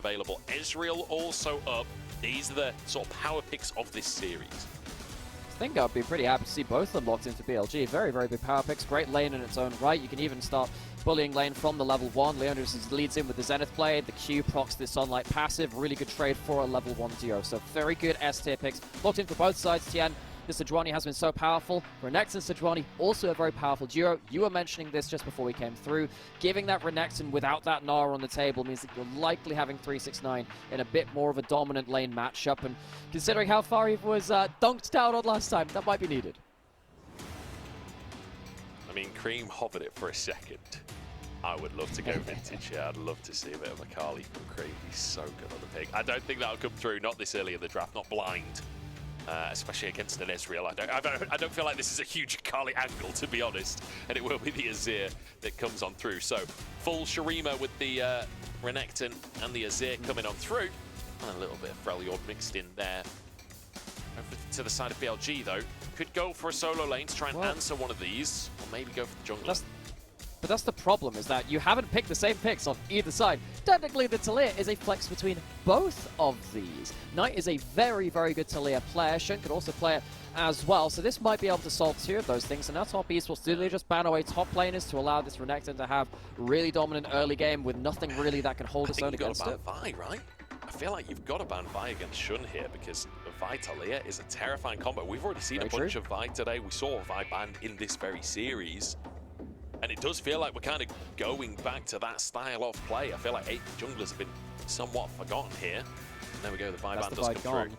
available. Ezreal also up. These are the sort of power picks of this series. I think I'd be pretty happy to see both of them locked into BLG. Very, very big power picks. Great lane in its own right. You can even start bullying lane from the level 1. Leona just leads in with the Zenith blade. The Q procs the Sunlight passive. Really good trade for a level 1 duo. So very good S tier picks. Locked in for both sides. Tian, the Sejuani has been so powerful. Renekton and Sejuani, also a very powerful duo. You were mentioning this just before we came through. Giving that Renekton without that Nymeara on the table means that you're likely having 369 in a bit more of a dominant lane matchup. And considering how far he was dunked down on last time, that might be needed. I mean, Creme hovered it for a second. I would love to go vintage here. I'd love to see a bit of a Carly from Creme. He's so good on the pick. I don't think that'll come through, not this early in the draft, not blind. Especially against an Ezreal. I don't feel like this is a huge Carly angle, to be honest, and it will be the Azir that comes on through. So full Shurima with the Renekton and the Azir coming on through, and a little bit of Freljord mixed in there. Over to the side of BLG though, could go for a solo lane to try and answer one of these, or maybe go for the jungler. But that's the problem, is that you haven't picked the same picks on either side. Technically, the Taliyah is a flex between both of these. Knight is a very, very good Taliyah player. Shen could also play it as well, so this might be able to solve two of those things. And now top Esports, do they just ban away top laners to allow this Renekton to have really dominant early game with nothing really that can hold its own against it? Vi, right? I feel like you've got to ban Vi against Shun here, because Vi Taliyah is a terrifying combo. We've already seen a bunch of Vi today. We saw Vi banned in this very series. And it does feel like we're kind of going back to that style of play. I feel like Eigth junglers have been somewhat forgotten here. And there we go, the Vi ban does come through.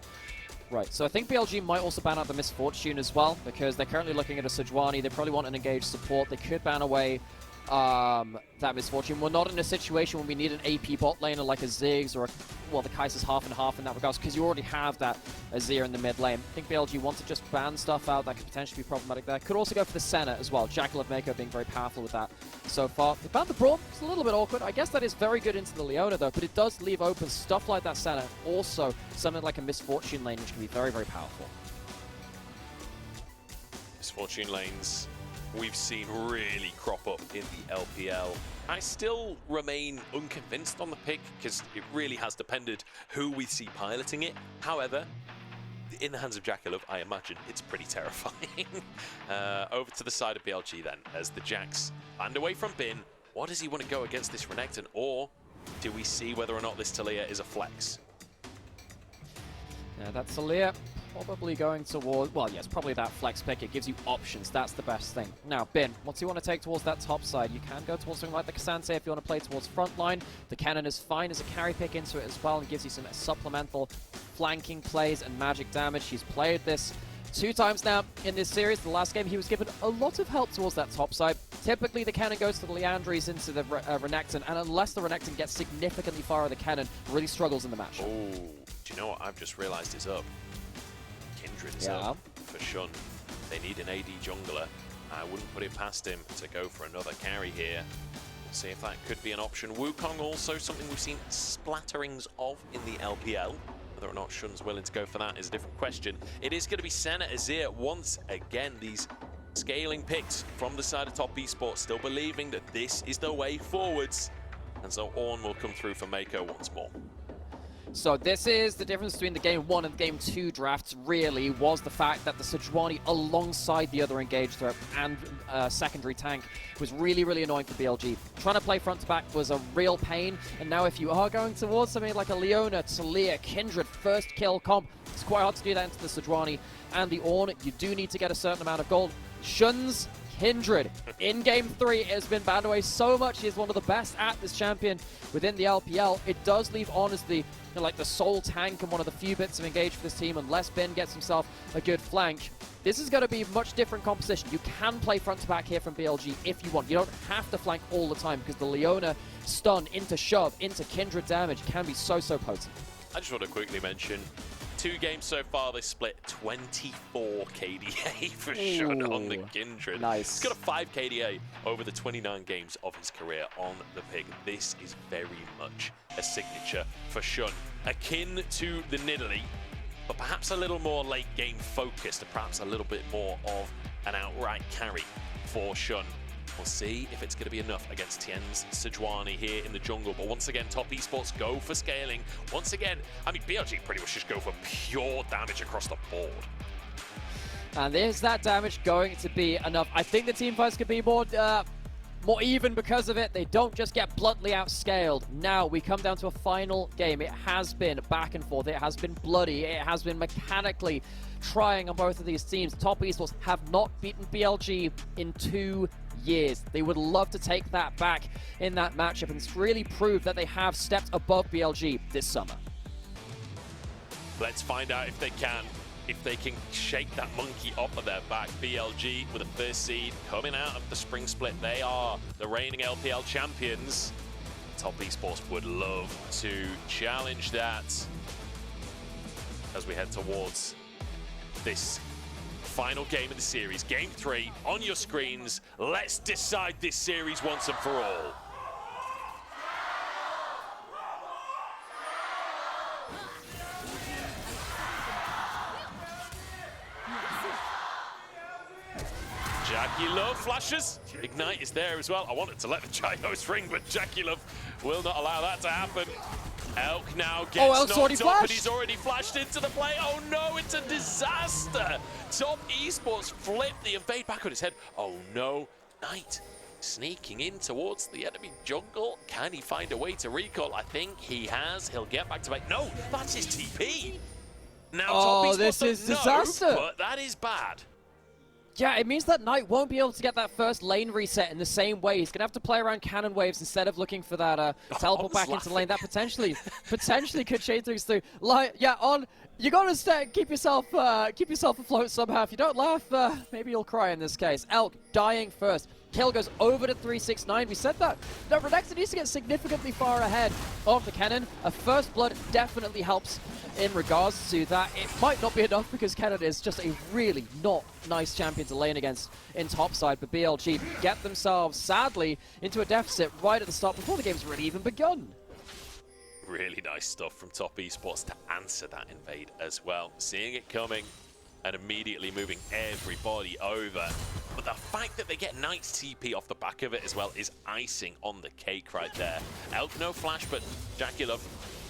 Right, so I think BLG might also ban out the Misfortune as well, because they're currently looking at a Sejuani. They probably want an engaged support. They could ban away that Misfortune. We're not in a situation when we need an AP bot laner like a Ziggs or well, the Kai'Sa's half and half in that regards, because you already have that Azir in the mid lane. I think BLG wants to just ban stuff out that could potentially be problematic there. Could also go for the Senna as well. JackeyLove Meiko being very powerful with that so far. They banned the Braum. It's a little bit awkward. I guess that is very good into the Leona though, but it does leave open stuff like that Senna. Also, something like a Misfortune lane, which can be very, very powerful. Misfortune lanes we've seen really crop up in the LPL. I still remain unconvinced on the pick, because it really has depended who we see piloting it. However, in the hands of JackeyLove, I imagine it's pretty terrifying. Over to the side of BLG then, as the Jacks banned away from Bin. What does he want to go against this Renekton, or do we see whether or not this Taliyah is a flex? Yeah, that Taliyah probably going toward, well, yes, probably that flex pick. It gives you options. That's the best thing. Now, Bin, what do you want to take towards that top side? You can go towards something like the Cassante if you want to play towards front line. The Cannon is fine as a carry pick into it as well, and gives you some supplemental flanking plays and magic damage. He's played this 2 times now in this series. The last game, he was given a lot of help towards that top side. Typically, the Cannon goes to the Liandry's into the Renekton, and unless the Renekton gets significantly far of the Cannon, really struggles in the match. Oh, do you know what I've just realized is up? Kindred is up for Shun. They need an AD jungler. I wouldn't put it past him to go for another carry here. We'll see if that could be an option. Wukong also something we've seen splatterings of in the LPL. Whether or not Shun's willing to go for that is a different question. It is going to be Senna Azir once again. These scaling picks from the side of top esports, still believing that this is the way forwards. And so Ornn will come through for Meiko once more. So this is the difference between the Game 1 and Game 2 drafts, really, was the fact that the Sejuani, alongside the other engaged threat and secondary tank, was really, really annoying for BLG. Trying to play front to back was a real pain, and now if you are going towards something like a Leona, Taliyah, Kindred, first kill comp, it's quite hard to do that into the Sejuani and the Ornn. You do need to get a certain amount of gold. Shun's Kindred in Game 3 has been banned away so much. He is one of the best at this champion within the LPL. It does leave Ornn as the like the sole tank and one of the few bits of engage for this team, unless Ben gets himself a good flank. This is going to be a much different composition. You can play front to back here from BLG if you want. You don't have to flank all the time, because the Leona stun into shove into Kindred damage can be so potent. I just want to quickly mention 2 games so far, they split 24 KDA for Shun on the Kindred. Nice. He's got a 5 KDA over the 29 games of his career on the pick. This is very much a signature for Shun. Akin to the Nidalee, but perhaps a little more late game focused, and perhaps a little bit more of an outright carry for Shun. We'll see if it's going to be enough against Tian's Sejuani here in the jungle. But once again, Top Esports go for scaling. Once again, I mean, BLG pretty much just go for pure damage across the board. And is that damage going to be enough? I think the team fights could be more even because of it. They don't just get bluntly outscaled. Now we come down to a final game. It has been back and forth. It has been bloody. It has been mechanically trying on both of these teams. Top Esports have not beaten BLG in 2 years. They would love to take that back in that matchup, and it's really proved that they have stepped above BLG this summer. Let's find out if they can. If they can shake that monkey off of their back. BLG with a first seed coming out of the spring split. They are the reigning LPL champions. Top Esports would love to challenge that as we head towards this final game of the series. Game 3 on your screens. Let's decide this series once and for all. JackeyLove flashes. Ignite is there as well. I wanted to let the Gyros ring, but JackeyLove will not allow that to happen. Elk now gets knocked up, and he's already flashed into the play. Oh no, it's a disaster. Top Esports flip the invade back on his head. Oh no, Knight sneaking in towards the enemy jungle. Can he find a way to recall? I think he has. He'll get back to back. No, that's his TP. Now Top Esports this is disaster. But that is bad. Yeah, it means that Knight won't be able to get that first lane reset in the same way. He's going to have to play around cannon waves instead of looking for that teleport back into lane. That potentially could shade things through. Like, yeah, you got to keep yourself afloat somehow. If you don't laugh, maybe you'll cry in this case. Elk dying first. Kill goes over to 369. We said that Renexa needs to get significantly far ahead of the cannon. A first blood definitely helps in regards to that. It might not be enough because Cannon is just a really not nice champion to lane against in topside, but BLG get themselves, sadly, into a deficit right at the start before the game's really even begun. Really nice stuff from Top Esports to answer that invade as well. Seeing it coming and immediately moving everybody over. But the fact that they get Knight's TP off the back of it as well is icing on the cake right there. Elk no flash, but JackeyLove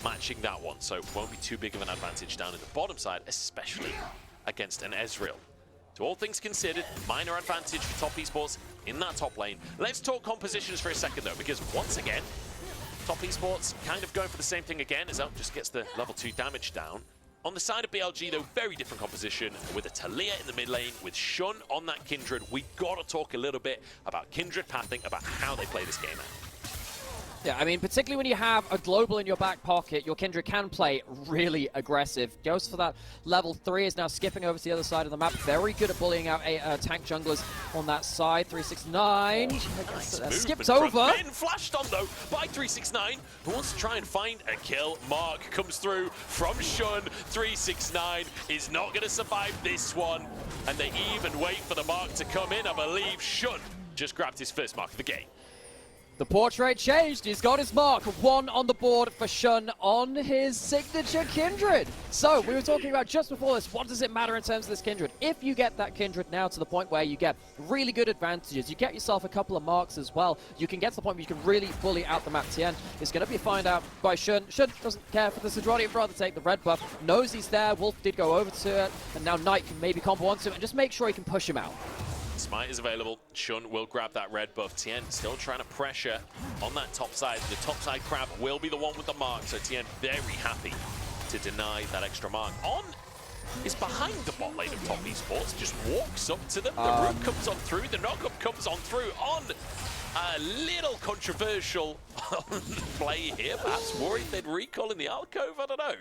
matching that one, so it won't be too big of an advantage down in the bottom side, especially against an Ezreal. So all things considered, minor advantage for Top Esports in that top lane. Let's talk compositions for a second though, because once again, Top Esports kind of going for the same thing again as Elk just gets the level 2 damage down. On the side of BLG though, very different composition with a Talia in the mid lane, with Shun on that Kindred. We gotta talk a little bit about Kindred pathing, about how they play this game out. Yeah, I mean, particularly when you have a global in your back pocket, your Kindred can play really aggressive. Goes for that level 3, is now skipping over to the other side of the map. Very good at bullying out tank junglers on that side. 369 nice skipped over. Flashed on though by 369, who wants to try and find a kill. Mark comes through from Shun. 369 is not going to survive this one, and they even wait for the mark to come in. I believe Shun just grabbed his first mark of the game. The portrait changed. He's got his mark. 1 on the board for Shun on his signature Kindred. So, we were talking about just before this, what does it matter in terms of this Kindred? If you get that Kindred now to the point where you get really good advantages, you get yourself a couple of marks as well, you can get to the point where you can really bully out the map. Tian is going to be found out by Shun. Shun doesn't care for the Sejuani, he'd rather take the red buff. Knows he's there. Wolf did go over to it, and now Knight can maybe combo onto him and just make sure he can push him out. Smite is available. Shun will grab that red buff. Tian still trying to pressure on that top side. The top side crab will be the one with the mark, so Tian very happy to deny that extra mark. On is behind the bot lane of Top Esports, just walks up to them. The root comes on through, the knockup comes on through. On a little controversial play here, perhaps worried they'd recall in the alcove, I don't know.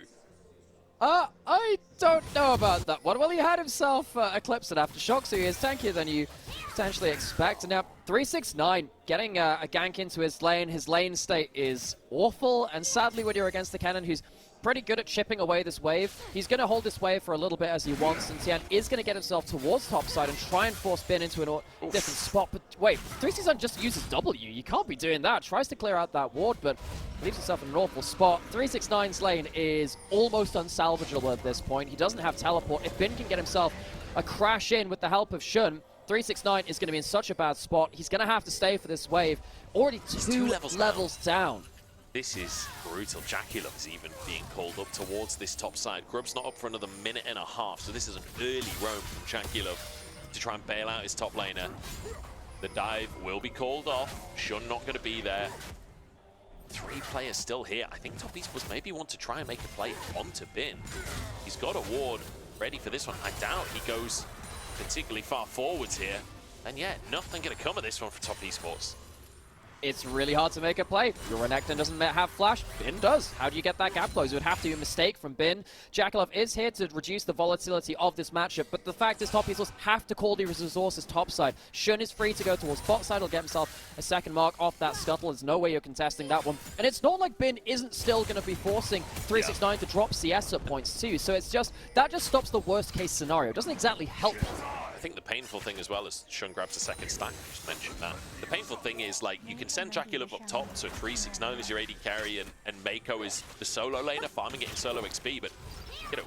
I don't know about that one. Well, he had himself eclipsed at Aftershock, so he is tankier than you potentially expect. And now 369 getting a gank into his lane. His lane state is awful, and sadly when you're against the cannon who's pretty good at chipping away this wave, he's going to hold this wave for a little bit as he wants, and Tian is going to get himself towards topside and try and force spin into a different spot. But wait, 369 just uses W. You can't be doing that. Tries to clear out that ward, but leaves himself in an awful spot. 369's lane is almost unsalvageable at this point. He doesn't have teleport. If Bin can get himself a crash in with the help of Shun, 369 is going to be in such a bad spot. He's going to have to stay for this wave. Already two levels down. This is brutal. JackeyLove is even being called up towards this top side. Grub's not up for another minute and a half, so this is an early roam from JackeyLove to try and bail out his top laner. The dive will be called off. Shun not going to be there. 3 players still here. I think Top Esports maybe want to try and make a play onto Bin. He's got a ward ready for this one. I doubt he goes particularly far forwards here. And yet, nothing going to come of this one for Top Esports. It's really hard to make a play. Your Renekton doesn't have flash. Bin does. How do you get that gap close? It would have to be a mistake from Bin. JackeyLove is here to reduce the volatility of this matchup, but the fact is Top Esports have to call these resources topside. Shun is free to go towards bot side. He'll get himself a second mark off that scuttle. There's no way you're contesting that one. And it's not like Bin isn't still going to be forcing 369 to drop CS at points too. So it's just, that just stops the worst case scenario. It doesn't exactly help. I think the painful thing as well is Shun grabs a second stack. I just mentioned that. The painful thing is, like, you can send JackeyLove up top, so 369 is your AD carry, and Meiko is the solo laner, farming it in solo XP, but, you know,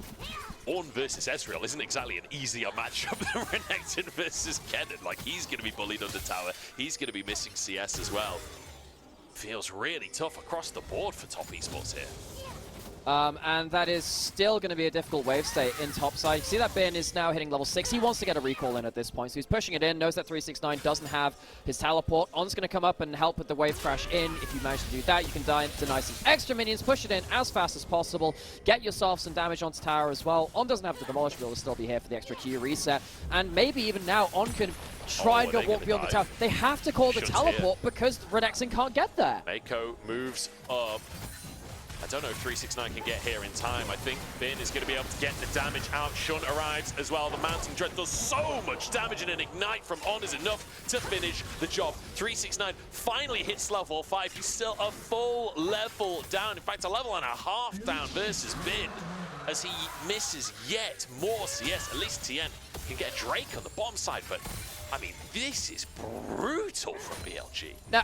Ornn versus Ezreal isn't exactly an easier matchup than Renekton versus Kennen. Like, he's going to be bullied under tower. He's going to be missing CS as well. Feels really tough across the board for Top Esports here. And that is still going to be a difficult wave state in topside. You see that Bin is now hitting level 6. He wants to get a recall in at this point, so he's pushing it in, knows that 369 doesn't have his teleport. Onn's going to come up and help with the wave crash in. If you manage to do that, you can deny some extra minions, push it in as fast as possible, get yourself some damage onto tower as well. Onn doesn't have the demolish, but he'll still be here for the extra Q reset. And maybe even now, Onn can try and go walk beyond the tower. They have to call the teleport because Renekton can't get there. Meiko moves up. I don't know if 369 can get here in time. I think Bin is going to be able to get the damage out. Shun arrives as well. The Mounting Dread does so much damage, and an Ignite from Onn is enough to finish the job. 369 finally hits level 5. He's still a full level down. In fact, a level and a half down versus Bin as he misses yet more CS. At least Tian can get a Drake on the bottom side, but I mean, this is brutal from BLG. Now,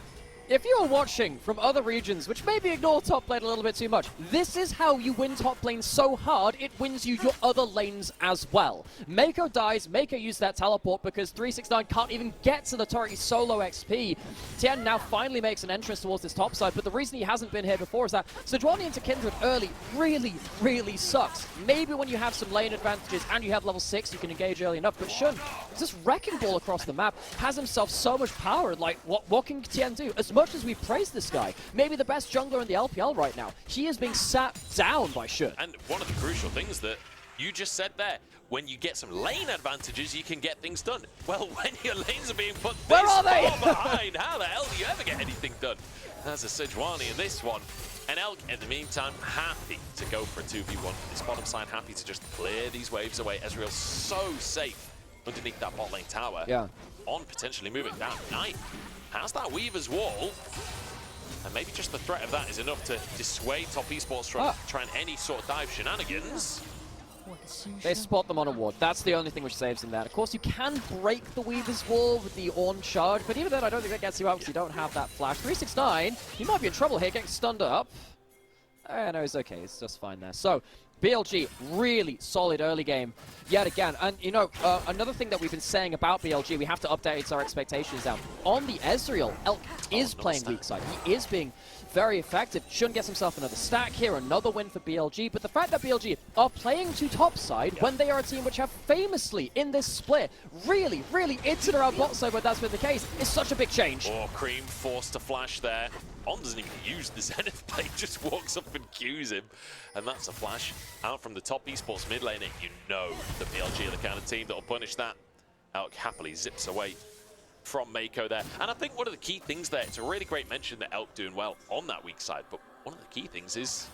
if you're watching from other regions, which maybe ignore top lane a little bit too much, this is how you win top lane so hard, it wins you your other lanes as well. Meiko dies, Meiko used that teleport because 369 can't even get to the turret, he's solo XP. Tian now finally makes an entrance towards this top side, but the reason he hasn't been here before is that Sejuani into Kindred early really, really sucks. Maybe when you have some lane advantages and you have level 6, you can engage early enough, but Shun is just wrecking ball across the map, has himself so much power, like, what can Tian do? As much as we praise this guy, maybe the best jungler in the LPL right now, he is being sat down by Shun. And one of the crucial things that you just said there, when you get some lane advantages, you can get things done. Well, when your lanes are being put Where this are they? far behind, how the hell do you ever get anything done? There's a Sejuani in this one. And Elk, in the meantime, happy to go for a 2v1. This bottom side happy to just clear these waves away. Ezreal's so safe underneath that bot lane tower. Yeah. On potentially moving down. Knight has that Weaver's Wall. And maybe just the threat of that is enough to dissuade Top Esports from trying any sort of dive shenanigans. They spot them on a ward. That's the only thing which saves him there. Of course, you can break the Weaver's Wall with the Ornn charge, but even then, I don't think that gets you out because you don't have that flash. 369, he might be in trouble here, getting stunned up. No, he's okay. It's just fine there. So, BLG, really solid early game yet again. And, you know, another thing that we've been saying about BLG, we have to update our expectations down. On the Ezreal, Elk is playing weak side. He is being very effective. Shun gets himself another stack here, another win for BLG. But the fact that BLG are playing to top side when they are a team which have famously, in this split, really, really itted around bot side when that's been the case, is such a big change. Oh, Creme forced to flash there. Onn doesn't even use the Zenith blade, just walks up and cues him. And that's a flash out from the Top Esports mid lane. You know the BLG are the kind of team that will punish that. Elk happily zips away from Meiko there. And I think one of the key things there, it's a really great mention that Elk doing well on that weak side, but one of the key things is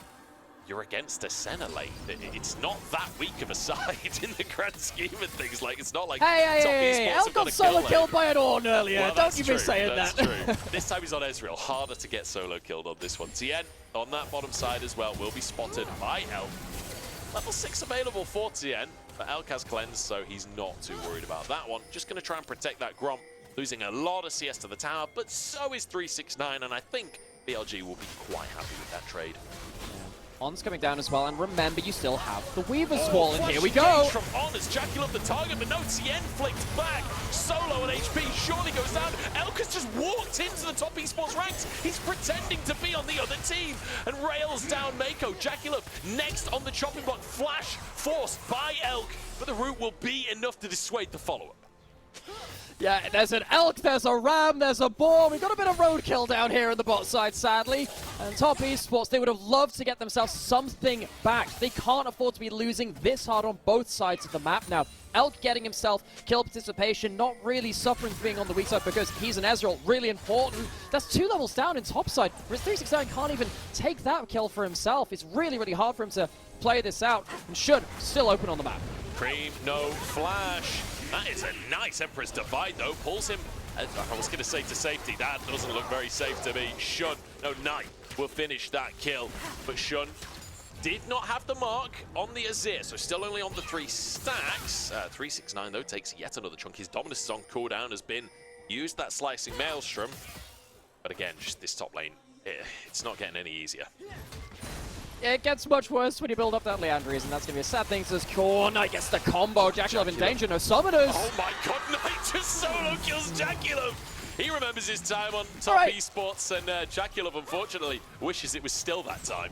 you're against a Senna lane. It's not that weak of a side in the grand scheme of things. Like, it's not like hey, Elk got solo killed by an Ornn earlier. Well, don't you be saying that's that. True. This time he's on Ezreal. Harder to get solo killed on this one. Tian on that bottom side as well will be spotted by Elk. Level 6 available for Tian, but Elk has cleansed, so he's not too worried about that one. Just going to try and protect that Gromp, losing a lot of CS to the tower, but so is 369, and I think BLG will be quite happy with that trade. On's coming down as well, and remember, you still have the Weaver Squall, and here we go! From On as JackeyLove the target, but no, Tian flicked back. Solo on HP surely goes down. Elk has just walked into the top esports ranks. He's pretending to be on the other team and rails down Meiko. JackeyLove next on the chopping block. Flash forced by Elk, but the root will be enough to dissuade the follow-up. Yeah, there's an Elk, there's a Ram, there's a Boar. We've got a bit of roadkill down here in the bot side, sadly. And top esports, they would have loved to get themselves something back. They can't afford to be losing this hard on both sides of the map now. Elk getting himself kill participation, not really suffering for being on the weak side because he's an Ezreal, really important. That's 2 levels down in top side. 369 can't even take that kill for himself. It's really, really hard for him to play this out and should still open on the map. Creme, no flash. That is a nice Emperor's Divide, though. Pulls him, I was going to say to safety. That doesn't look very safe to me. Shun, no, Knight will finish that kill. But Shun did not have the mark on the Azir, so still only on the 3 stacks. 369, though, takes yet another chunk. His Dominus is on cooldown, has been used that Slicing Maelstrom. But again, just this top lane, it's not getting any easier. It gets much worse when you build up that Leandries, and that's going to be a sad thing. So Knight gets the combo. JackeyLove in danger, no summoners. Oh my god, Knight just solo kills JackeyLove. He remembers his time on top esports, and JackeyLove, unfortunately, wishes it was still that time.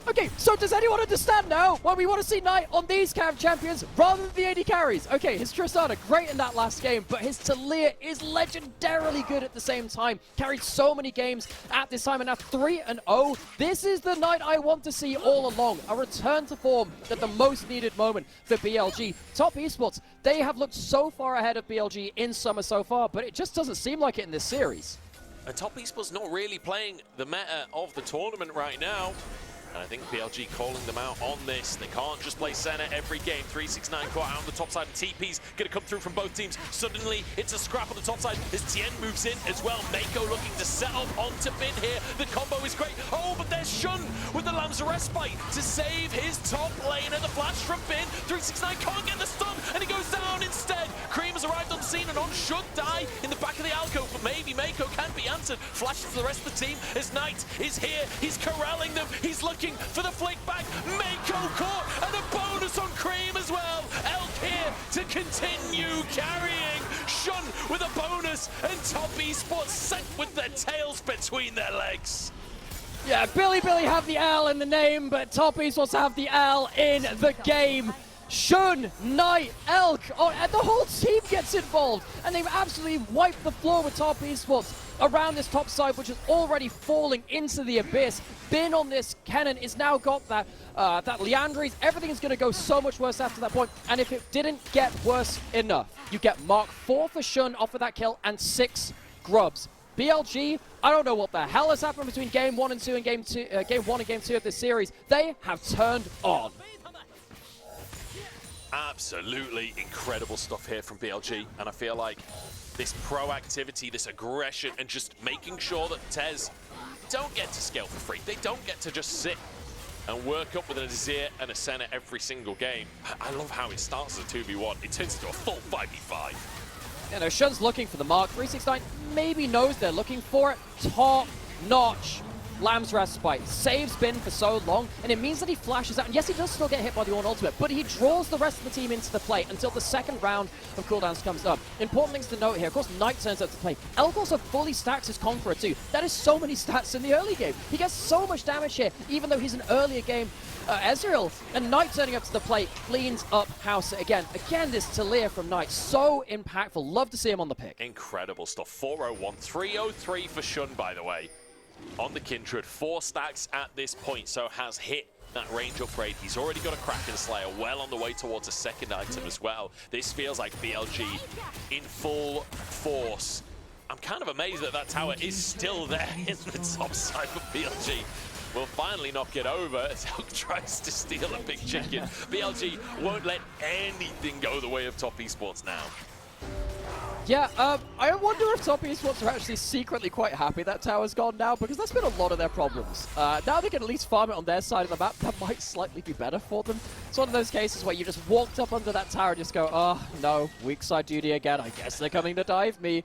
Okay, so does anyone understand now why we want to see Knight on these camp champions rather than the AD carries? Okay, his Tristana, great in that last game, but his Talia is legendarily good at the same time. Carried so many games at this time, and now 3-0. This is the Knight I want to see all along. A return to form at the most needed moment for BLG. Top esports, they have looked so far ahead of BLG in summer so far, but it just doesn't seem like it in this series. And top esports not really playing the meta of the tournament right now. And I think BLG calling them out on this. They can't just play Senna every game. 369 caught out on the top side. TP's going to come through from both teams. Suddenly, it's a scrap on the top side as Tian moves in as well. Meiko looking to set up onto Bin here. The combo is great. Oh, but there's Shun with the Lamb's Respite to save his top laner. The flash from Bin. 369 can't get the stun, and he goes down instead. Creme has arrived on the scene, and On should die in the back of the alcove, but maybe Meiko can be answered. Flashes to the rest of the team as Knight is here. He's corralling them. He's looking for the flick back. Meiko caught, and a bonus on Creme as well. Elk here to continue carrying. Shun with a bonus, and top esports sent with their tails between their legs. Yeah, Bilibili have the L in the name, but top esports have the L in the game. Shun, Knight, Elk, and the whole team gets involved, and they've absolutely wiped the floor with top esports around this top side, which is already falling into the abyss. Bin on this cannon is now got that Leandries. Everything is going to go so much worse after that point, and if it didn't get worse enough, you get Mark 4 for Shun off of that kill and 6 grubs. BLG, I don't know what the hell has happened between game 1 and 2 and game 1 and game 2 of this series. They have turned on. Absolutely incredible stuff here from BLG, and I feel like this proactivity, this aggression, and just making sure that TES don't get to scale for free. They don't get to just sit and work up with an Azir and a Senna every single game. I love how it starts as a 2v1. It turns into a full 5v5. You know, Shun's looking for the mark. 369 maybe knows they're looking for it. Top notch. Lamb's Respite saves Bin for so long, and it means that he flashes out. And yes, he does still get hit by the Ornn ultimate, but he draws the rest of the team into the play until the second round of cooldowns comes up. Important things to note here. Of course, Knight turns out to play. Elk also fully stacks his Conqueror too. That is so many stats in the early game. He gets so much damage here, even though he's an earlier game Ezreal. And Knight turning up to the plate cleans up house again. Again, this Talia from Knight, so impactful. Love to see him on the pick. Incredible stuff. 401, 303 for Shun, by the way. On the Kindred, 4 stacks at this point, so has hit that range upgrade. He's already got a Kraken Slayer, well on the way towards a second item as well. This feels like BLG in full force. I'm kind of amazed that that tower is still there in the top side of BLG. Will finally knock it over as Elk tries to steal a big chicken. BLG won't let anything go the way of top esports now. Yeah, I wonder if top esports are actually secretly quite happy that tower's gone now, because that's been a lot of their problems. Now they can at least farm it on their side of the map. That might slightly be better for them. It's one of those cases where you just walked up under that tower and just go, oh no, weak side duty again. I guess they're coming to dive me.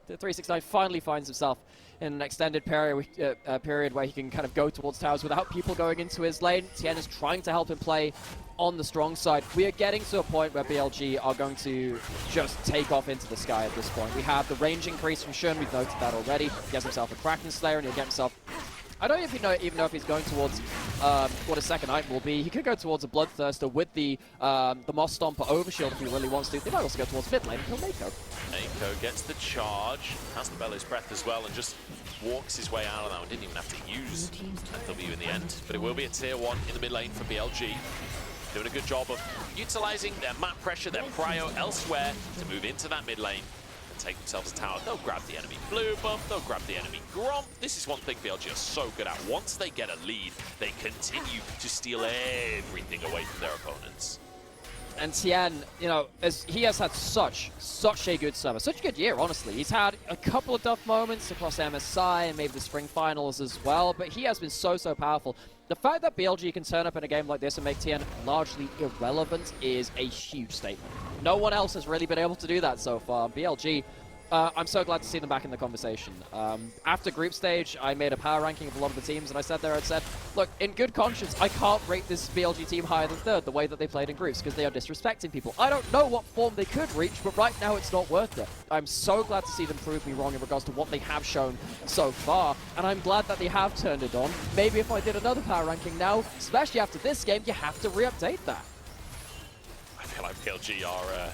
The 369 finally finds himself in an extended period where he can kind of go towards towers without people going into his lane. Tian is trying to help him play on the strong side. We are getting to a point where BLG are going to just take off into the sky at this point. We have the range increase from Shun, we've noted that already. He has himself a Kraken Slayer, and he'll get himself... I don't even know if he's going towards what his second item will be. He could go towards a Bloodthirster with the Moss Stomper Overshield if he really wants to. They might also go towards mid lane and kill Meiko. Meiko gets the charge, has the Bellows Breath as well, and just walks his way out of that one. Didn't even have to use that W in the end. But it will be a tier 1 in the mid lane for BLG. Doing a good job of utilising their map pressure, their prio elsewhere to move into that mid lane. Take themselves a tower. They'll grab the enemy blue buff, they'll grab the enemy Gromp. This is one thing BLG are so good at. Once they get a lead, they continue to steal everything away from their opponents. And Tian, you know, he has had such a good summer, such a good year, honestly. He's had a couple of tough moments across MSI and maybe the spring finals as well, but he has been so powerful. The fact that BLG can turn up in a game like this and make Tian largely irrelevant is a huge statement. No one else has really been able to do that so far. BLG, I'm so glad to see them back in the conversation. After group stage, I made a power ranking of a lot of the teams, and I said there, I said, look, in good conscience, I can't rate this BLG team higher than third the way that they played in groups, because they are disrespecting people. I don't know what form they could reach, but right now it's not worth it. I'm so glad to see them prove me wrong in regards to what they have shown so far, and I'm glad that they have turned it on. Maybe if I did another power ranking now, especially after this game, you have to re-update that. I feel like BLG are...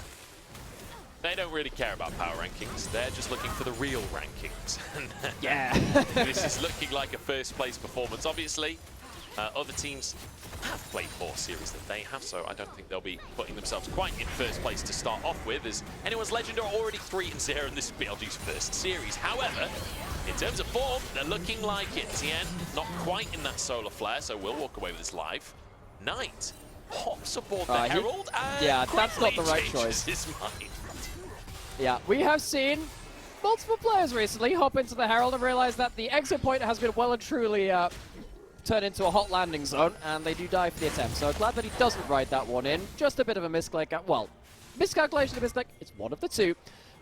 They don't really care about power rankings. They're just looking for the real rankings. Yeah. This is looking like a first place performance. Obviously, other teams have played more series than they have, so I don't think they'll be putting themselves quite in first place to start off with, as anyone's legend are already 3-0 and this is BLG's first series. However, in terms of form, they're looking like it. Tian, not quite in that solar flare, so we'll walk away with this live. Knight hops aboard the Herald, and yeah, that's not the right choice. His mind. Yeah, we have seen multiple players recently hop into the Herald and realize that the exit point has been well and truly turned into a hot landing zone, and they do die for the attempt. So glad that he doesn't ride that one in. Just a bit of a misclick. Well, miscalculation, a misclick. It's one of the two.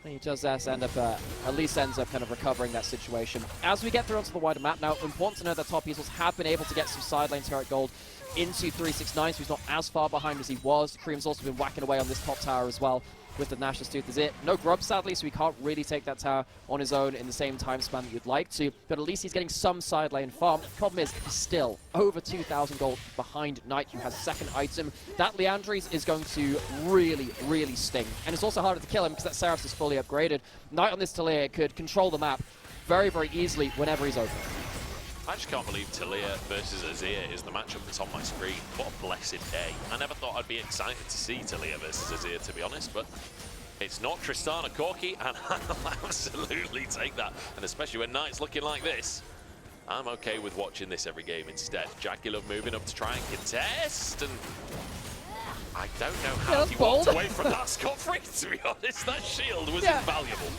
And he does end up, at least ends up kind of recovering that situation. As we get through onto the wider map now, important to know that Top Easels have been able to get some side lane turret gold into 369, so he's not as far behind as he was. Creme's also been whacking away on this top tower as well with the Nash's Tooth is it. No grub, sadly, so he can't really take that tower on his own in the same time span that you'd like to, but at least he's getting some side lane farm. The problem is, he's still over 2,000 gold behind Knight, who has a second item. That Leandries is going to really sting, and it's also harder to kill him because that Seraphs is fully upgraded. Knight on this Talia could control the map very easily whenever he's open. I just can't believe Talia versus Azir is the matchup that's on my screen. What a blessed day. I never thought I'd be excited to see Talia versus Azir, to be honest, but it's not Tristana Corki, and I'll absolutely take that. And especially when Knight's looking like this, I'm okay with watching this every game instead. JackeyLove moving up to try and contest, and I don't know how he walked away from that scot-free, to be honest. That shield was invaluable.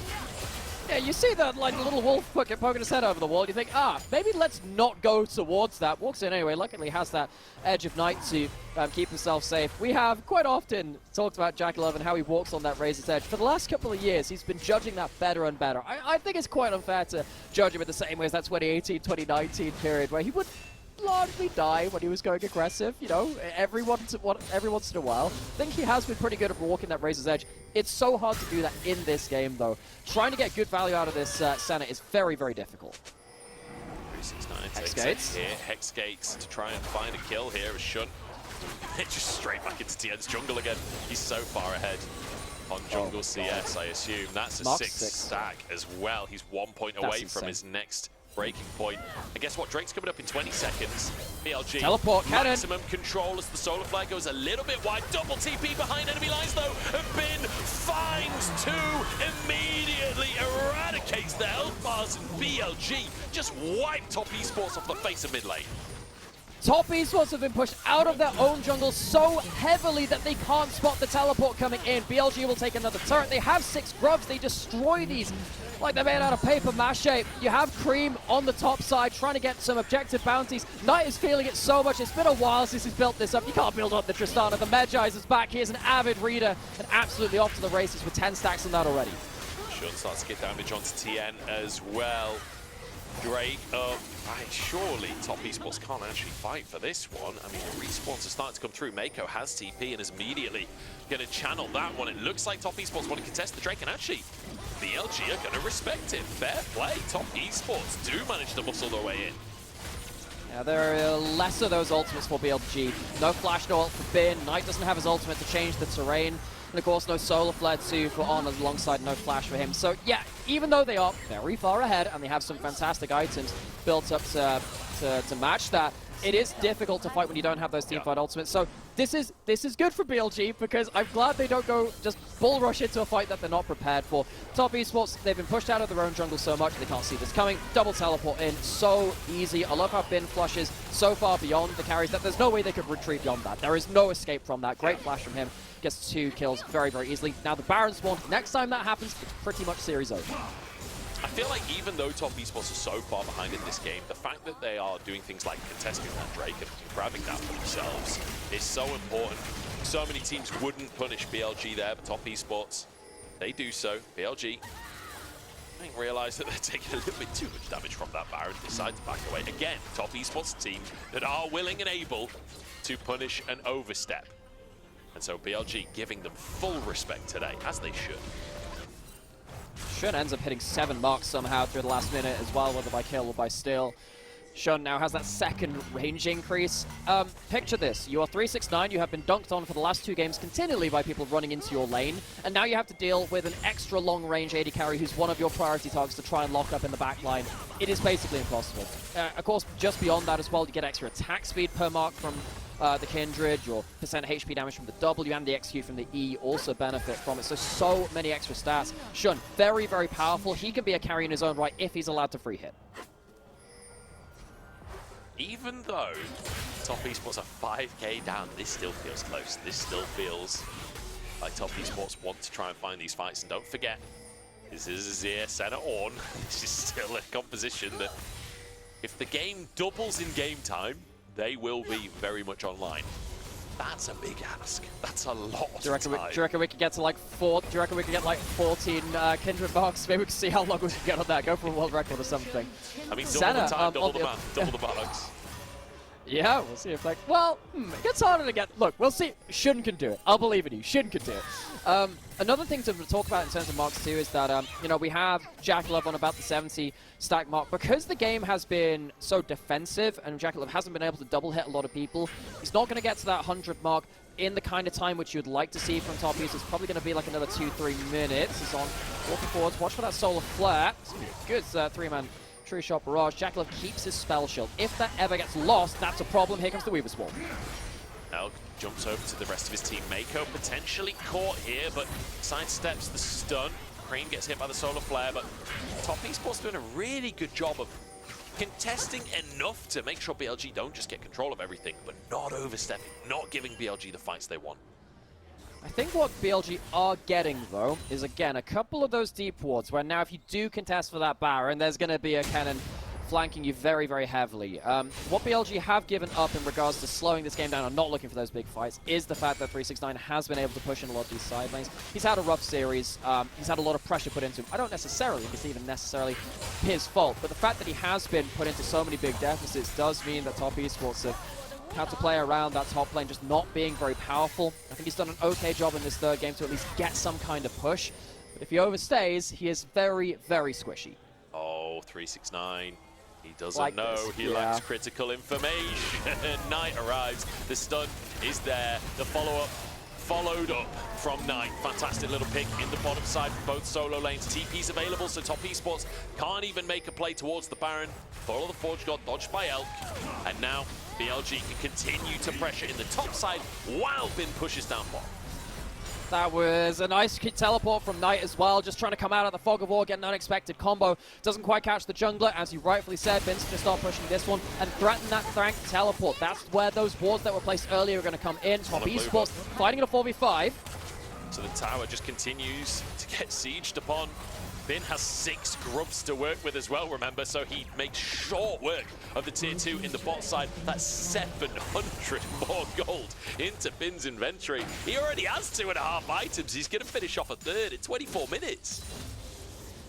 Yeah, you see that like little wolf poking his head over the wall, you think, maybe let's not go towards that. Walks in anyway, luckily has that edge of Knight to keep himself safe. We have quite often talked about JackeyLove and how he walks on that razor's edge. For the last couple of years, he's been judging that better and better. I think it's quite unfair to judge him in the same way as that 2018-2019 period where he would largely die when he was going aggressive, you know, every once in a while. I think he has been pretty good at walking that razor's edge. It's so hard to do that in this game, though. Trying to get good value out of this Senna is very difficult. 369 takes here. Hex Gates to try and find a kill here as Shun. Just straight back into Tian's jungle again. He's so far ahead on jungle CS, I assume. That's a 6 stack as well. He's 1 point away from his next breaking point. And guess what? Drake's coming up in 20 seconds. BLG teleport cannon. Maximum control as the solar flare goes a little bit wide. Double TP behind enemy lines though. And Bin finds two, immediately eradicates the health bars, and BLG just wiped Top Esports off the face of mid lane. Top Esports have been pushed out of their own jungle so heavily that they can't spot the teleport coming in. BLG will take another turret. They have 6 grubs. They destroy these like they're made out of paper mache. You have Creme on the top side trying to get some objective bounties. Knight is feeling it so much. It's been a while since he's built this up. You can't build up the Tristana. The Medjai's is back. He is an avid reader and absolutely off to the races with 10 stacks on that already. Shun starts to get damage onto Tian as well. Drake up. Right, surely Top Esports can't actually fight for this one. I mean, the respawns are starting to come through. Meiko has TP and is immediately going to channel that one. It looks like Top Esports want to contest the Drake, and actually, BLG are going to respect it. Fair play. Top Esports do manage to muscle their way in. Yeah, there are less of those ultimates for BLG. No flash, no ult for Bin. Knight doesn't have his ultimate to change the terrain. And of course, no solar flare too for On, alongside no flash for him. So yeah, even though they are very far ahead and they have some fantastic items built up to match that, it is difficult to fight when you don't have those teamfight ultimates. So this is good for BLG, because I'm glad they don't go just bull rush into a fight that they're not prepared for. Top Esports, they've been pushed out of their own jungle so much they can't see this coming. Double teleport in, so easy. I love how Bin flushes so far beyond the carries that there's no way they could retreat beyond that. There is no escape from that. Great flash from him. Gets 2 kills very, very easily. Now the Baron spawn, next time that happens, it's pretty much series over. I feel like even though Top Esports are so far behind in this game, the fact that they are doing things like contesting that Drake and grabbing that for themselves is so important. So many teams wouldn't punish BLG there, but Top Esports, they do so. BLG, I think, realize that they're taking a little bit too much damage from that Baron, decide to back away. Again, Top Esports team that are willing and able to punish an overstep. And so BLG giving them full respect today, as they should. Shun ends up hitting 7 marks somehow through the last minute as well, whether by kill or by steal. Shun now has that second range increase. Picture this, you are 369, you have been dunked on for the last 2 games continually by people running into your lane, and now you have to deal with an extra long range AD carry who's one of your priority targets to try and lock up in the back line. It is basically impossible. Of course, just beyond that as well, you get extra attack speed per mark from the Kindred, your percent HP damage from the W, and the XQ from the E also benefit from it. So many extra stats. Shun, very, very powerful. He can be a carry in his own right if he's allowed to free hit. Even though Top Esports are 5k down, this still feels close. This still feels like Top Esports want to try and find these fights. And don't forget, this is Azir, Senna Ornn. This is still a composition that, if the game doubles in game time, they will be very much online. That's a big ask. That's a lot of time. Do you reckon we could get to like 4? Do you reckon we could get like 14 Kindred marks? Maybe we can see how long we can get on that. Go for a world record or something. I mean, double Senna, the time, double the man, double the marks. Yeah, we'll see if like, well, it gets harder to get. Look, we'll see. Shun can do it. I'll believe in you. Shun can do it. Another thing to talk about in terms of marks too is that, you know, we have JackeyLove on about the 70 stack mark. Because the game has been so defensive and JackeyLove hasn't been able to double hit a lot of people, he's not going to get to that 100 mark in the kind of time which you'd like to see from Top Esports. It's probably going to be like another 2-3 minutes. He's on, walking forwards. Watch for that solar flare. It's going to be a good 3-man True Shot Barrage. JackeyLove keeps his spell shield. If that ever gets lost, that's a problem. Here comes the Weaver Swarm. Elk jumps over to the rest of his team. Meiko potentially caught here, but sidesteps the stun. Creme gets hit by the solar flare, but Top Esports doing a really good job of contesting enough to make sure BLG don't just get control of everything, but not overstepping, not giving BLG the fights they want. I think what BLG are getting, though, is, again, a couple of those deep wards, where now if you do contest for that Baron, there's going to be a cannon flanking you very, very heavily. What BLG have given up in regards to slowing this game down and not looking for those big fights is the fact that 369 has been able to push in a lot of these side lanes. He's had a rough series. He's had a lot of pressure put into him. I don't necessarily think it's even necessarily his fault, but the fact that he has been put into so many big deficits does mean that Top Esports have had to play around that top lane just not being very powerful. I think he's done an okay job in this third game to at least get some kind of push. But if he overstays, he is very, very squishy. Oh, 369. He doesn't know. He lacks critical information. Knight arrives. The stun is there. The follow-up followed up from Nymeara. Fantastic little pick in the bottom side from both solo lanes. TP's available, so Top Esports can't even make a play towards the Baron. Follow the Forge got dodged by Elk. And now BLG can continue to pressure in the top side while Bin pushes down bottom. That was a nice teleport from Knight as well, just trying to come out of the fog of war, get an unexpected combo. Doesn't quite catch the jungler, as you rightfully said. Bin's going to start pushing this one and threaten that Thrank teleport. That's where those wards that were placed earlier are going to come in. Top Esports fighting in a 4v5. So the tower just continues to get sieged upon. Bin has 6 grubs to work with as well, remember, so he makes short work of the tier 2 in the bot side. That's 700 more gold into Bin's inventory. He already has 2.5 items. He's going to finish off a third in 24 minutes.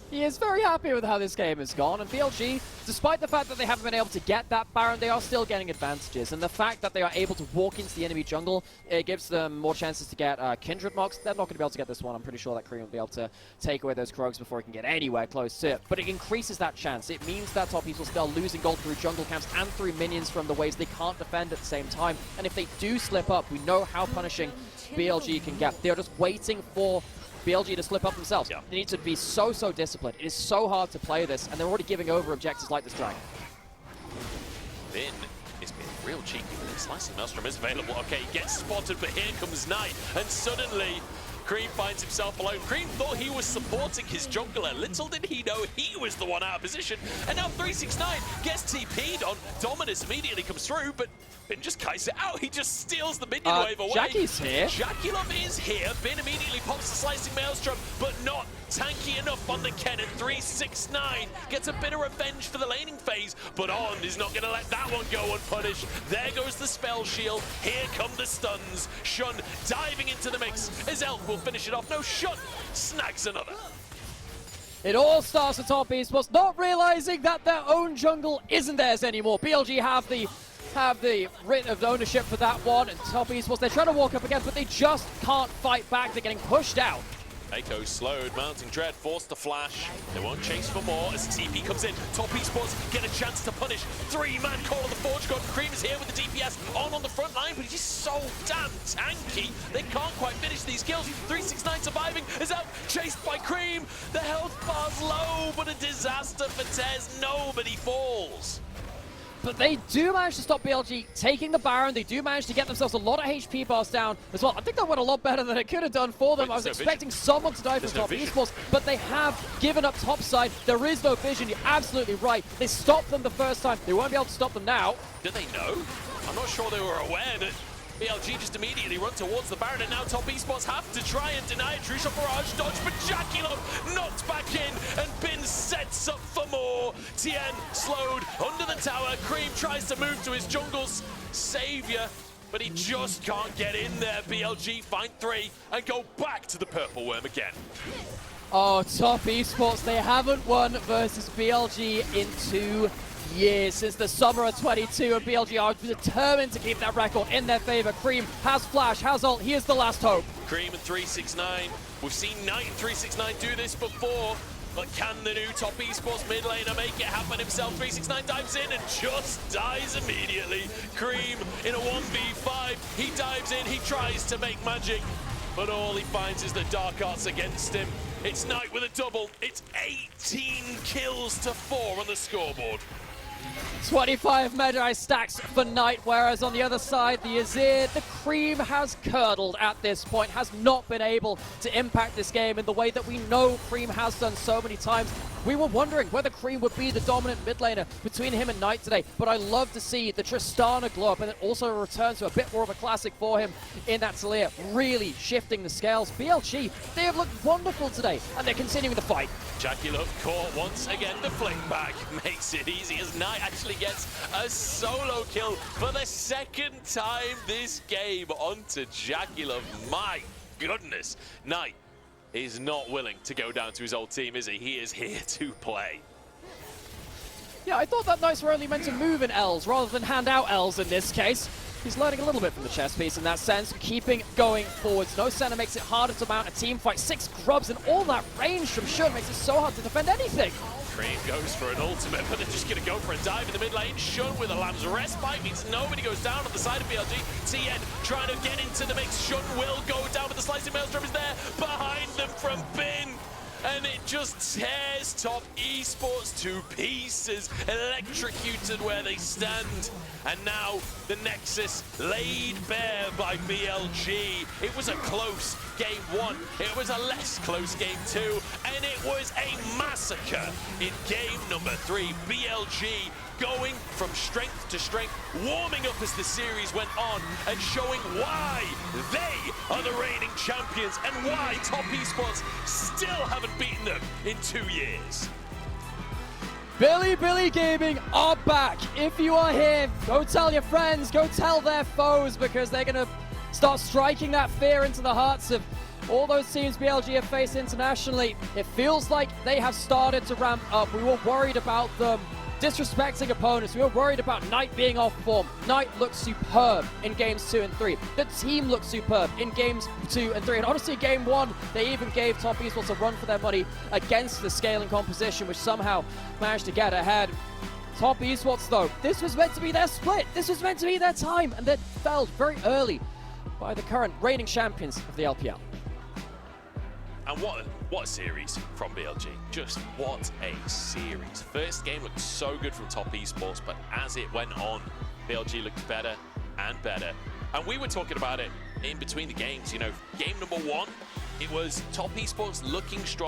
He is very happy with how this game has gone, and BLG, despite the fact that they haven't been able to get that Baron, they are still getting advantages, and the fact that they are able to walk into the enemy jungle, it gives them more chances to get Kindred marks. They're not going to be able to get this one. I'm pretty sure that Creme will be able to take away those Krogs before he can get anywhere close to it, but it increases that chance. It means that top teams will still losing gold through jungle camps and through minions from the waves they can't defend at the same time, and if they do slip up, we know how punishing BLG can get. They're just waiting for BLG to slip up themselves. Yeah. They need to be so disciplined. It is so hard to play this, and they're already giving over objectives like this dragon. Bin is being real cheeky with it. Slicing Maelstrom is available. Okay, he gets spotted, but here comes Knight, and suddenly Creme finds himself alone. Creme thought he was supporting his jungler. Little did he know he was the one out of position. And now 369 gets TP'd on. Dominus immediately comes through, but Bin just kites it out. He just steals the minion wave away. Jackie's here. JackeyLove is here. Bin immediately pops the slicing Maelstrom, but not tanky enough on the Kennen. 369 gets a bit of revenge for the laning phase, but On is not going to let that one go unpunished. There goes the spell shield. Here come the stuns. Shun diving into the mix as Elk will finish it off. No, Shun snags another. It all starts with top Esports not realizing that their own jungle isn't theirs anymore. BLG have the writ of ownership for that one, and top Esports, they're trying to walk up again, but they just can't fight back. They're getting pushed out. Meiko slowed, mounting dread, forced to flash. They won't chase for more as TP comes in. Top Esports get a chance to punish. 3-man call of the Forge God. Creme is here with the DPS on the front line, but he's just so damn tanky. They can't quite finish these kills. 369 surviving is out, chased by Creme. The health bar's low, but a disaster for TES. Nobody falls. But they do manage to stop BLG taking the Baron. They do manage to get themselves a lot of HP bars down as well. I think that went a lot better than it could have done for them. I was expecting someone to die from top Esports, but they have given up top side. There is no vision. You're absolutely right. They stopped them the first time. They won't be able to stop them now. Did they know? I'm not sure they were aware that BLG just immediately run towards the Baron, and now top Esports have to try and deny it. True shot barrage dodge, but JackeyLove knocked back in, and Bin sets up for more. Tian slowed under the tower. Creme tries to move to his jungle's savior, but he just can't get in there. BLG find 3 and go back to the purple worm again. Oh, top Esports, they haven't won versus BLG in 2 years, since the summer of 22, and BLG are determined to keep that record in their favor. Creme has flash, has ult, he is the last hope. Creme and 369, we've seen Knight and 369 do this before, but can the new top Esports mid laner make it happen himself? 369 dives in and just dies immediately. Creme in a 1v5, he dives in, he tries to make magic, but all he finds is the dark arts against him. It's Knight with a double, it's 18 kills to 4 on the scoreboard. 25 Magi stacks for Knight, whereas on the other side, the Azir, the Creme has curdled at this point, has not been able to impact this game in the way that we know Creme has done so many times. We were wondering whether Creme would be the dominant mid laner between him and Knight today, but I love to see the Tristana glow up and then also a return to a bit more of a classic for him in that Talia, really shifting the scales. BLG, they have looked wonderful today, and they're continuing the fight. JackeyLove caught once again. The fling back makes it easy as Knight actually gets a solo kill for the second time this game onto JackeyLove. My goodness, Knight is not willing to go down to his old team, is he? He is here to play. Yeah, I thought that Knights were only meant to move in Ls rather than hand out Ls in this case. He's learning a little bit from the chess piece in that sense, keeping going forwards. No center makes it harder to mount a team fight. 6 grubs and all that range from Shun makes it so hard to defend anything. Creme goes for an ultimate, but they're just going to go for a dive in the mid lane. Shun with a Lamb's respite means nobody goes down on the side of BLG. Tian trying to get into the mix. Shun will go down, but the slicing Maelstrom is there behind them from Bin. And it just tears top Esports to pieces, electrocuted where they stand. And now the Nexus laid bare by BLG. It was a close game 1, it was a less close game 2, and it was a massacre in game number 3. BLG going from strength to strength, warming up as the series went on and showing why they are the reigning champions and why top Esports still haven't beaten them in 2 years. Bilibili Gaming are back. If you are here, go tell your friends, go tell their foes, because they're going to start striking that fear into the hearts of all those teams BLG have faced internationally, it feels like they have started to ramp up. We were worried about them disrespecting opponents. We were worried about Knight being off form. Knight looked superb in games 2 and 3. The team looked superb in games 2 and 3. And honestly, game 1, they even gave Top Esports a run for their money against the scaling composition, which somehow managed to get ahead. Top Esports, though, this was meant to be their split. This was meant to be their time, and then felled very early by the current reigning champions of the LPL. And what a series from BLG. Just what a series. First game looked so good from Top Esports, but as it went on, BLG looked better and better. And we were talking about it in between the games. You know, game number 1, it was Top Esports looking strong